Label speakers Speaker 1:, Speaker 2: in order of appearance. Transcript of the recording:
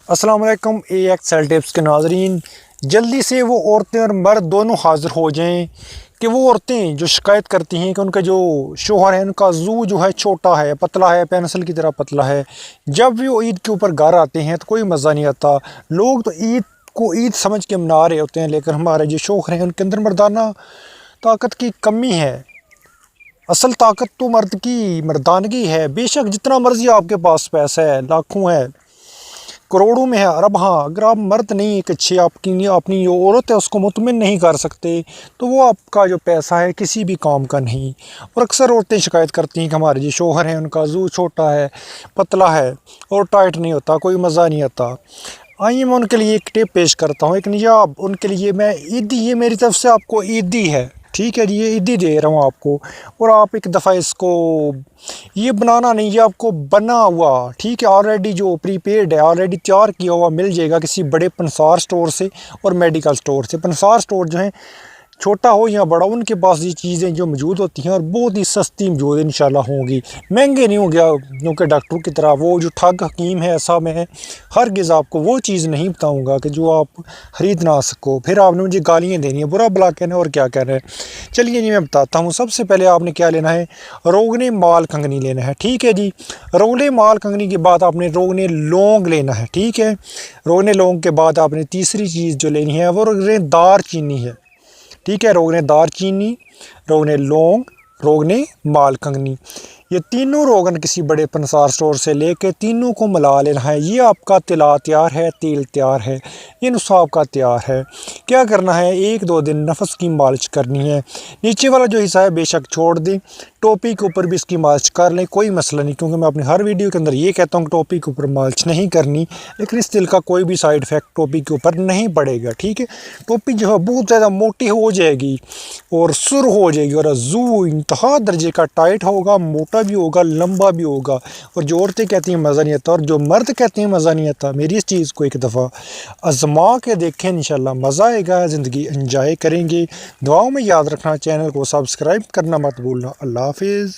Speaker 1: अस्सलाम वालेकुम। एक सेल टिप्स के नाज़रीन, जल्दी से वो औरतें और मर्द दोनों हाज़िर हो जाएं कि वो औरतें जो शिकायत करती हैं कि उनका जो शोहर है उनका जू जो है छोटा है, पतला है, पेंसिल की तरह पतला है। जब भी वो ईद के ऊपर घर आते हैं तो कोई मज़ा नहीं आता। लोग तो ईद को ईद समझ के मना रहे होते हैं, लेकिन हमारे जो शोहर हैं उनके अंदर मर्दाना ताकत की कमी है। असल ताकत तो मर्द की मर्दानगी है। बेशक जितना मर्जी आपके पास पैसा है, लाखों है, करोड़ों में है, अरब, हाँ, अगर आप मर्द नहीं एक अच्छे आपकी अपनी जो औरत है उसको मुतमिन नहीं कर सकते तो वो आपका जो पैसा है किसी भी काम का नहीं। और अक्सर औरतें शिकायत करती हैं कि हमारे जो शोहर हैं उनका जू छोटा है, पतला है और टाइट नहीं होता, कोई मज़ा नहीं आता। आइए मैं उनके लिए एक टिप पेश करता हूँ, एक निजाब उनके लिए। मैं ईदी, ये मेरी तरफ से आपको ईदी है, ठीक है जी, ये ईदी दे रहा हूँ आपको। और आप एक दफ़ा इसको, ये बनाना नहीं, ये आपको बना हुआ, ठीक है, ऑलरेडी जो प्रीपेड है, ऑलरेडी तैयार किया हुआ मिल जाएगा किसी बड़े पंसार स्टोर से और मेडिकल स्टोर से। पंसार स्टोर जो है, छोटा हो या बड़ा, उनके पास ये चीज़ें जो मौजूद होती हैं और बहुत ही सस्ती मौजूद इंशाल्लाह होंगी। महंगे नहीं हो गया क्योंकि डॉक्टरों की तरह वो जो ठग हकीम है ऐसा मैं हरगिज़ आपको वो चीज़ नहीं बताऊंगा कि जो आप ख़रीद ना सको। फिर आपने मुझे गालियाँ देनी है, बुरा भला कहना है और क्या कहना है। चलिए जी मैं बताता हूँ। सबसे पहले आपने क्या लेना है, रोगने माल कंगनी लेना है, ठीक है जी। रोगने माल कंगनी के बाद आपने रोगने लौंग लेना है, ठीक है। रोगने लौंग के बाद आपने तीसरी चीज़ जो लेनी है वो रोगने दार चीनी है, ठीक है। रोगने दार चीनी, रोगने लौंग, रोगने माल कंगनी, ये तीनों रोगन किसी बड़े पंसार स्टोर से लेके तीनों को मिला लेना है। ये आपका तिला तैयार है, तेल तैयार है, ये नुस्खा आपका तैयार है। क्या करना है, एक दो दिन नफस की मालिश करनी है। नीचे वाला जो हिस्सा है बेशक छोड़ दें, टोपी के ऊपर भी इसकी मालिश कर लें, कोई मसला नहीं, क्योंकि मैं अपनी हर वीडियो के अंदर ये कहता हूँ कि टोपी के ऊपर मालिश नहीं करनी। लेकिन इस तेल का कोई भी साइड इफ़ेक्ट टोपी के ऊपर नहीं पड़ेगा, ठीक है। टोपी जो है बहुत ज़्यादा मोटी हो जाएगी और सुर हो जाएगी और जू इंतहा दर्जे का टाइट होगा, मोटा भी होगा, लंबा भी होगा। और जो औरतें कहती हैं मज़ा नहीं आता और जो मर्द कहते हैं मज़ा नहीं आता, मेरी इस चीज़ को एक दफ़ा आजमा के देखें, इंशाल्लाह मज़ा आएगा, ज़िंदगी एंजॉय करेंगे। दुआओं में याद रखना, चैनल को सब्सक्राइब करना मत भूलना। अल्लाह हाफिज़।